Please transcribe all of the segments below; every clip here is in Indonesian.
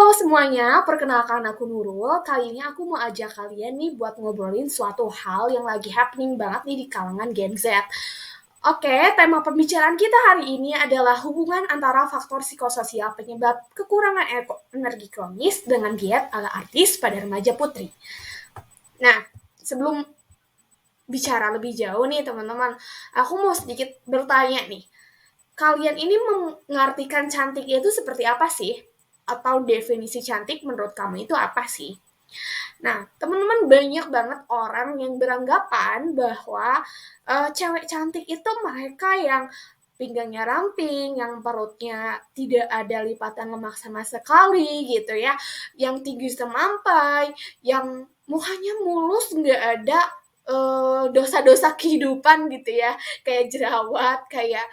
Halo semuanya, perkenalkan aku Nurul. Kali ini aku mau ajak kalian nih buat ngobrolin suatu hal yang lagi happening banget nih di kalangan Gen Z. Oke, tema pembicaraan kita hari ini adalah hubungan antara faktor psikososial penyebab kekurangan energi kronis dengan diet ala artis pada remaja putri. Nah, sebelum bicara lebih jauh nih teman-teman, aku mau sedikit bertanya nih. Kalian ini mengartikan cantik itu seperti apa sih? Atau definisi cantik menurut kamu itu apa sih? Nah, teman-teman banyak banget orang yang beranggapan bahwa cewek cantik itu mereka yang pinggangnya ramping, yang perutnya tidak ada lipatan lemak sama sekali gitu ya, yang tinggi semampai, yang mukanya mulus nggak ada dosa-dosa kehidupan gitu ya, kayak jerawat, kayak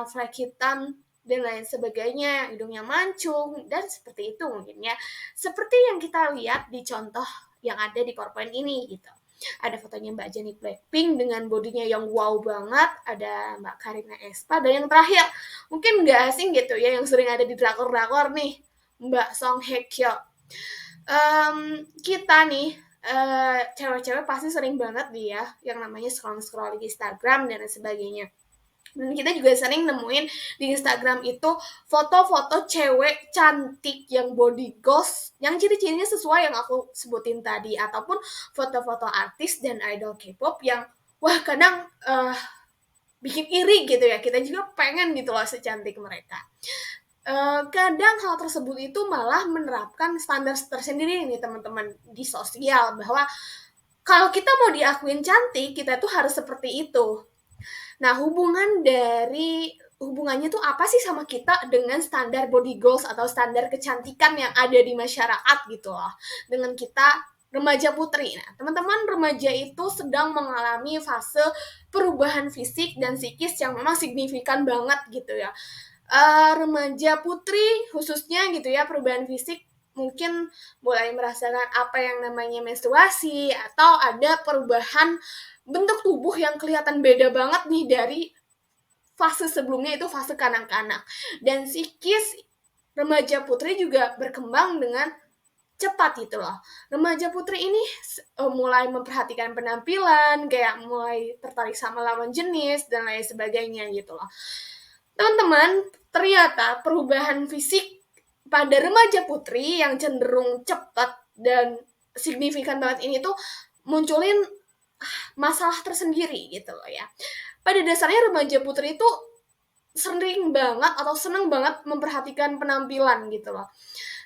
flek hitam dan lain sebagainya, hidungnya mancung dan seperti itu mungkin ya. Seperti yang kita lihat di contoh yang ada di PowerPoint ini gitu. Ada fotonya Mbak Jennie Blackpink dengan bodinya yang wow banget, ada Mbak Karina Espa, dan yang terakhir mungkin nggak asing gitu ya, yang sering ada di drakor-drakor nih, Mbak Song Hye Kyo. Kita nih cewek-cewek pasti sering banget nih ya yang namanya scroll-scroll di Instagram dan sebagainya. Dan kita juga sering nemuin di Instagram itu foto-foto cewek cantik yang body goals, yang ciri-cirinya sesuai yang aku sebutin tadi, ataupun foto-foto artis dan idol K-pop yang wah kadang bikin iri gitu ya, kita juga pengen gitu loh secantik mereka. Kadang hal tersebut itu malah menerapkan standar tersendiri nih teman-teman di sosial, bahwa kalau kita mau diakuin cantik, kita tuh harus seperti itu. Nah, hubungannya tuh apa sih sama kita dengan standar body goals atau standar kecantikan yang ada di masyarakat gitu loh. Dengan kita remaja putri. Nah, teman-teman remaja itu sedang mengalami fase perubahan fisik dan psikis yang memang signifikan banget gitu ya. Remaja putri khususnya gitu ya, perubahan fisik mungkin mulai merasakan apa yang namanya menstruasi atau ada perubahan bentuk tubuh yang kelihatan beda banget nih dari fase sebelumnya, itu fase kanak-kanak. Dan psikis remaja putri juga berkembang dengan cepat gitu loh. Remaja putri ini mulai memperhatikan penampilan, kayak mulai tertarik sama lawan jenis dan lain sebagainya gitu loh. Teman-teman, ternyata perubahan fisik pada remaja putri yang cenderung cepat dan signifikan banget ini tuh munculin masalah tersendiri gitu loh ya. Pada dasarnya remaja putri itu sering banget atau seneng banget memperhatikan penampilan gitu loh.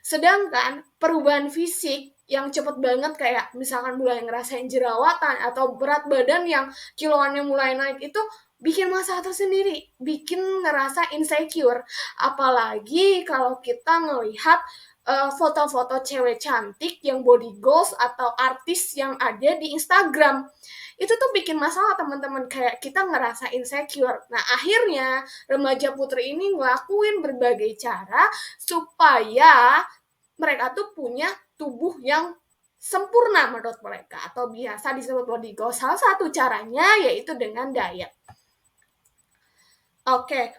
Sedangkan perubahan fisik yang cepet banget, kayak misalkan mulai ngerasain jerawatan atau berat badan yang kiloannya mulai naik, itu bikin masalah tersendiri, bikin ngerasa insecure. Apalagi kalau kita ngelihat foto-foto cewek cantik yang body goals atau artis yang ada di Instagram. Itu tuh bikin masalah teman-teman, kayak kita ngerasa insecure. Nah, akhirnya remaja putri ini ngelakuin berbagai cara supaya mereka tuh punya tubuh yang sempurna menurut mereka, atau biasa disebut body goals. Salah satu caranya yaitu dengan diet. Oke,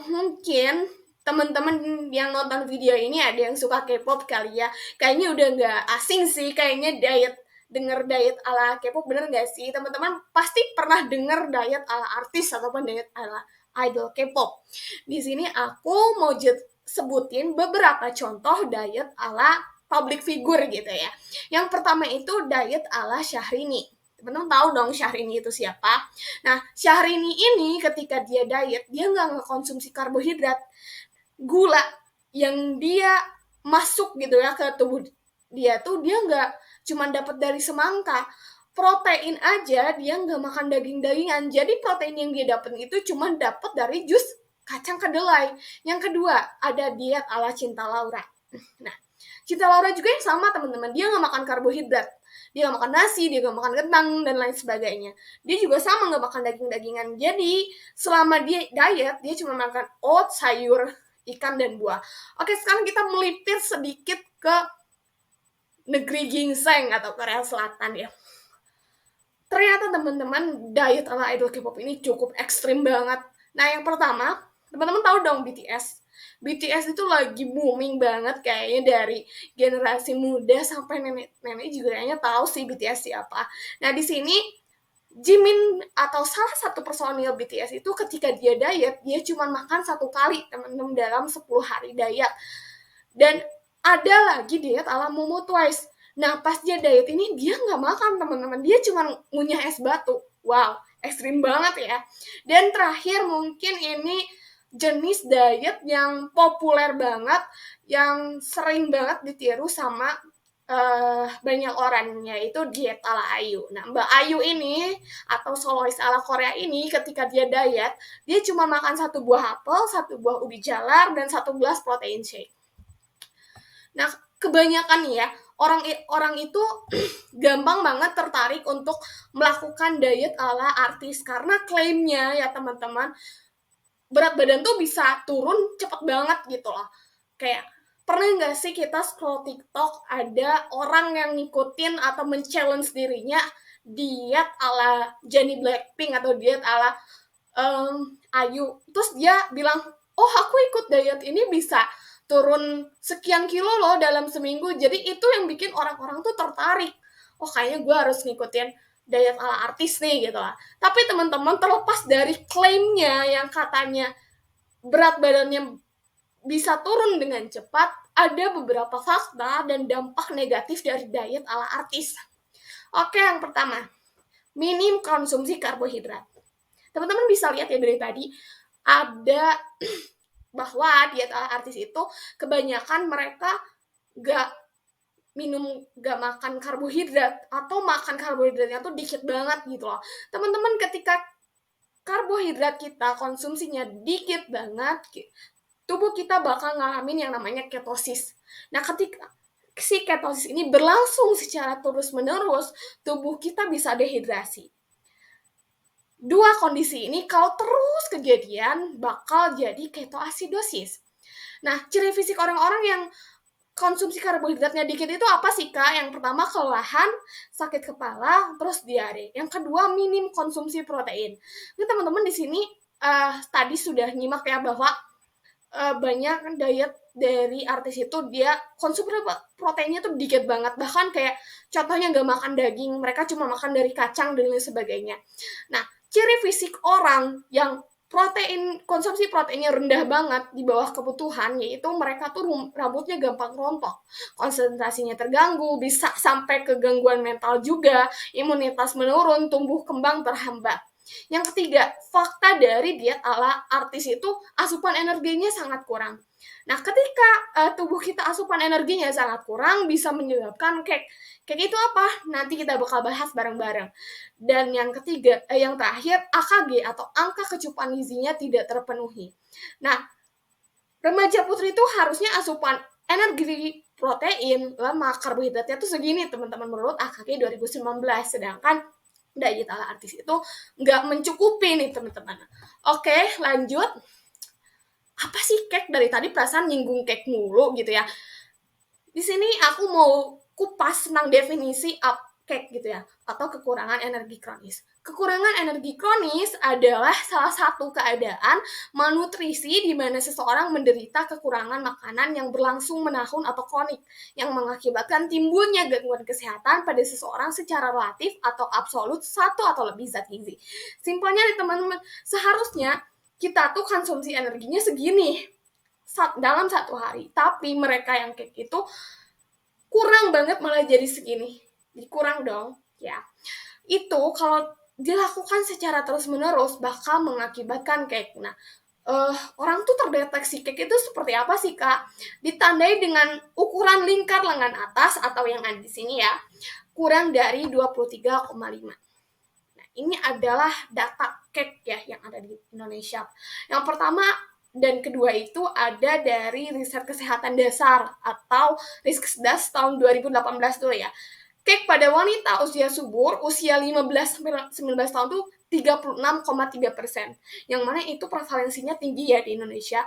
mungkin teman-teman yang nonton video ini ada yang suka K-pop kali ya. Kayaknya udah nggak asing sih, kayaknya denger diet ala K-pop, bener nggak sih? Teman-teman pasti pernah denger diet ala artis ataupun diet ala idol K-pop. Di sini aku mau sebutin beberapa contoh diet ala public figure gitu ya. Yang pertama itu diet ala Syahrini. Teman-teman tahu dong Syahrini itu siapa? Nah, Syahrini ini ketika dia diet, dia nggak ngekonsumsi karbohidrat. Gula yang dia masuk gitu ya ke tubuh dia tuh, dia nggak cuma dapat dari semangka. Protein aja dia nggak makan daging-dagingan. Jadi protein yang dia dapat itu cuma dapat dari jus kacang kedelai. Yang kedua, ada diet ala Cinta Laura. Nah, Cinta Laura juga yang sama teman-teman, dia nggak makan karbohidrat, dia nggak makan nasi, dia nggak makan kentang dan lain sebagainya. Dia juga sama nggak makan daging-dagingan. Jadi selama dia diet, dia cuma makan oat, sayur, ikan dan buah. Oke, sekarang kita melipir sedikit ke negeri ginseng atau Korea Selatan ya. Ternyata teman-teman diet ala idol K-pop ini cukup ekstrim banget. Nah, yang pertama, teman-teman tahu dong BTS. BTS itu lagi booming banget kayaknya, dari generasi muda sampai nenek-nenek juga kayaknya tahu sih BTS siapa. Nah, di sini Jimin atau salah satu personil BTS itu ketika dia diet, dia cuma makan 1 kali, teman-teman, dalam 10 hari diet. Dan ada lagi diet ala Momo Twice. Nah, pas dia diet ini, dia nggak makan, teman-teman. Dia cuma ngunyah es batu. Wow, ekstrim banget ya. Dan terakhir mungkin ini jenis diet yang populer banget, yang sering banget ditiru sama banyak orang, yaitu diet ala Ayu. Nah, Mbak Ayu ini atau solois ala Korea ini ketika dia diet, dia cuma makan 1 buah apel, 1 buah ubi jalar, dan 1 gelas protein shake. Nah, kebanyakan nih ya, orang itu gampang banget tertarik untuk melakukan diet ala artis karena klaimnya ya teman-teman, berat badan tuh bisa turun cepet banget gitu loh. Kayak pernah nggak sih kita scroll TikTok ada orang yang ngikutin atau men-challenge dirinya diet ala Jennie Blackpink atau diet ala Ayu, terus dia bilang, oh aku ikut diet ini bisa turun sekian kilo loh dalam seminggu. Jadi itu yang bikin orang-orang tuh tertarik, oh kayaknya gue harus ngikutin diet ala artis nih gitu lah. Tapi teman-teman, terlepas dari klaimnya yang katanya berat badannya bisa turun dengan cepat, ada beberapa fakta dan dampak negatif dari diet ala artis. Oke, yang pertama, minim konsumsi karbohidrat. Teman-teman bisa lihat ya dari tadi, ada bahwa diet ala artis itu kebanyakan mereka gak makan karbohidrat, atau makan karbohidratnya tuh dikit banget gitu loh. Teman-teman, ketika karbohidrat kita konsumsinya dikit banget, tubuh kita bakal ngalamin yang namanya ketosis. Nah, ketika si ketosis ini berlangsung secara terus-menerus, tubuh kita bisa dehidrasi. 2 kondisi ini kalau terus kejadian bakal jadi ketoasidosis. Nah, ciri fisik orang-orang yang konsumsi karbohidratnya dikit itu apa sih, Kak? Yang pertama, kelelahan, sakit kepala, terus diare. Yang kedua, minim konsumsi protein. Ini teman-teman di sini tadi sudah nyimak ya bahwa banyak diet dari artis itu dia konsumsi proteinnya tuh dikit banget, bahkan kayak contohnya nggak makan daging, mereka cuma makan dari kacang dan lain sebagainya. Nah, ciri fisik orang yang konsumsi proteinnya rendah banget di bawah kebutuhan, yaitu mereka tuh rambutnya gampang rontok, konsentrasinya terganggu, bisa sampai ke gangguan mental juga, imunitas menurun, tumbuh kembang terhambat. Yang ketiga, fakta dari diet ala artis itu asupan energinya sangat kurang. Nah, ketika tubuh kita asupan energinya sangat kurang, bisa menyebabkan kayak itu apa? Nanti kita bakal bahas bareng-bareng. Dan yang ketiga, yang terakhir, AKG atau angka kecukupan gizinya tidak terpenuhi. Nah, remaja putri itu harusnya asupan energi, protein, lemak, karbohidratnya tuh segini teman-teman menurut AKG 2019, sedangkan diet ala artis itu nggak mencukupi nih teman-teman. Oke, lanjut. Apa sih cake? Dari tadi perasaan nyinggung cake mulu gitu ya. Di sini aku mau kupas tentang definisi cake gitu ya, atau kekurangan energi kronis. Kekurangan energi kronis adalah salah satu keadaan malnutrisi di mana seseorang menderita kekurangan makanan yang berlangsung menahun atau kronik, yang mengakibatkan timbulnya gangguan kesehatan pada seseorang secara relatif atau absolut 1 atau lebih zat gizi. Simpelnya nih teman-teman, seharusnya kita tuh konsumsi energinya segini dalam 1 hari, tapi mereka yang kayak gitu kurang banget malah jadi segini. Kurang dong ya. Itu kalau dilakukan secara terus-menerus bakal mengakibatkan cake. Nah, orang tuh terdeteksi cake itu seperti apa sih, Kak? Ditandai dengan ukuran lingkar lengan atas atau yang ada di sini ya, kurang dari 23,5. Nah, ini adalah data cake ya yang ada di Indonesia. Yang pertama dan kedua itu ada dari riset kesehatan dasar atau Riskesdas tahun 2018 dulu ya. Cake pada wanita usia subur, usia 15-19 tahun tuh 36,3%, yang mana itu prevalensinya tinggi ya di Indonesia.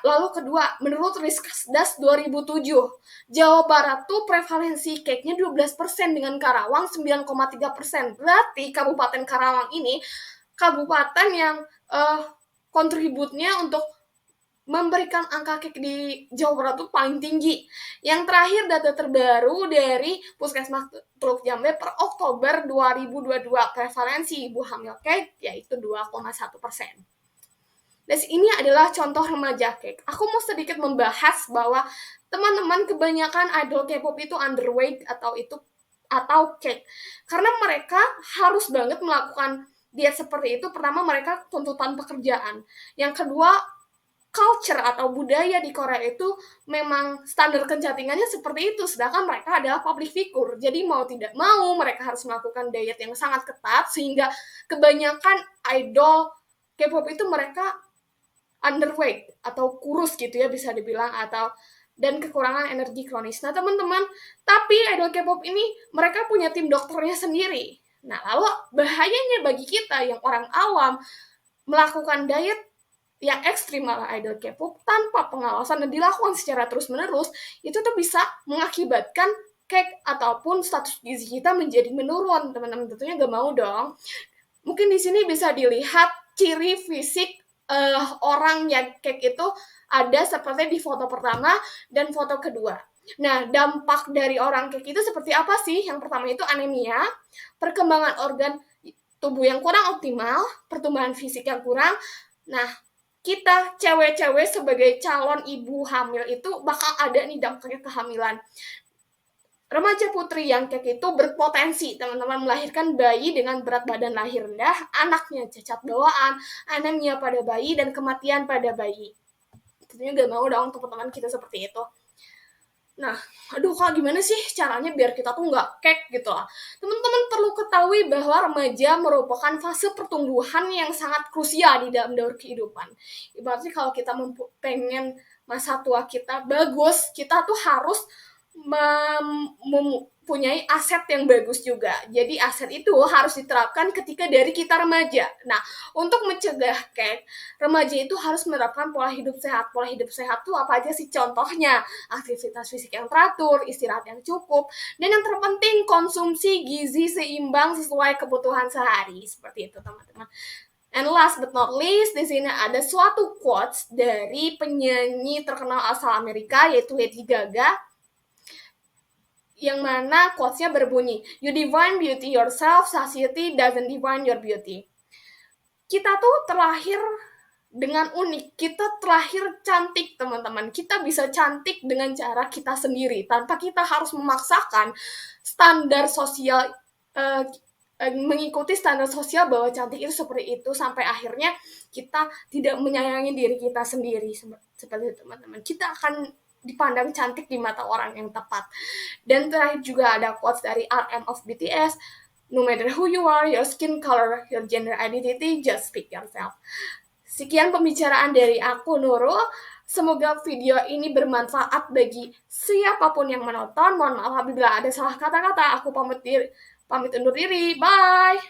Lalu kedua, menurut Riskesdas 2007, Jawa Barat tuh prevalensi cake-nya 12% dengan Karawang 9,3%. Berarti Kabupaten Karawang ini kabupaten yang kontributnya untuk memberikan angka cake di Jawa Barat tuh paling tinggi. Yang terakhir data terbaru dari Puskesmas Teluk Jambe per Oktober 2022, prevalensi ibu hamil cake yaitu 2,1%. Dan ini adalah contoh remaja cake. Aku mau sedikit membahas bahwa teman-teman kebanyakan idol K-pop itu underweight atau cake. Karena mereka harus banget melakukan diet seperti itu. Pertama, mereka tuntutan pekerjaan. Yang kedua, culture atau budaya di Korea itu memang standar kecantikannya seperti itu, sedangkan mereka adalah public figure. Jadi mau tidak mau mereka harus melakukan diet yang sangat ketat, sehingga kebanyakan idol K-pop itu mereka underweight atau kurus gitu ya bisa dibilang, dan kekurangan energi kronis. Nah teman-teman, tapi idol K-pop ini mereka punya tim dokternya sendiri. Nah lalu bahayanya bagi kita yang orang awam melakukan diet yang ekstrim ala idol K-pop tanpa pengawasan dan dilakukan secara terus-menerus, itu tuh bisa mengakibatkan cake ataupun status gizi kita menjadi menurun. Teman-teman tentunya gak mau dong. Mungkin di sini bisa dilihat ciri fisik orang yang cake itu ada seperti di foto pertama dan foto kedua. Nah, dampak dari orang cake itu seperti apa sih? Yang pertama itu anemia, perkembangan organ tubuh yang kurang optimal, pertumbuhan fisik yang kurang. Nah, kita cewek-cewek sebagai calon ibu hamil itu bakal ada nih dampaknya kehamilan. Remaja putri yang cake itu berpotensi teman-teman melahirkan bayi dengan berat badan lahir rendah, anaknya cacat bawaan, anemia pada bayi, dan kematian pada bayi. Tentunya gak mau dong teman-teman kita seperti itu. Nah, aduh kak gimana sih caranya biar kita tuh gak cake gitu lah. Teman-teman perlu ketahui bahwa remaja merupakan fase pertumbuhan yang sangat krusial di dalam daur kehidupan. Ibaratnya kalau kita pengen masa tua kita bagus, kita tuh harus mempunyai aset yang bagus juga. Jadi aset itu harus diterapkan ketika dari kita remaja. Nah, untuk mencegah cake, remaja itu harus menerapkan pola hidup sehat. Pola hidup sehat itu apa aja sih contohnya? Aktivitas fisik yang teratur, istirahat yang cukup, dan yang terpenting konsumsi gizi seimbang sesuai kebutuhan sehari. Seperti itu, teman-teman. And last but not least, di sini ada suatu quotes dari penyanyi terkenal asal Amerika yaitu Lady Gaga, yang mana quotes-nya berbunyi, "You define beauty yourself, society doesn't define your beauty." Kita tuh terlahir dengan unik, kita terlahir cantik teman-teman. Kita bisa cantik dengan cara kita sendiri, tanpa kita harus memaksakan standar sosial, mengikuti standar sosial bahwa cantik itu seperti itu, sampai akhirnya kita tidak menyayangi diri kita sendiri. Seperti itu teman-teman, kita akan dipandang cantik di mata orang yang tepat. Dan terakhir juga ada quotes dari RM of BTS, "No matter who you are, your skin color, your gender identity, just speak yourself." Sekian pembicaraan dari aku, Nurul. Semoga video ini bermanfaat bagi siapapun yang menonton. Mohon maaf apabila ada salah kata-kata. Aku pamit undur diri. Bye!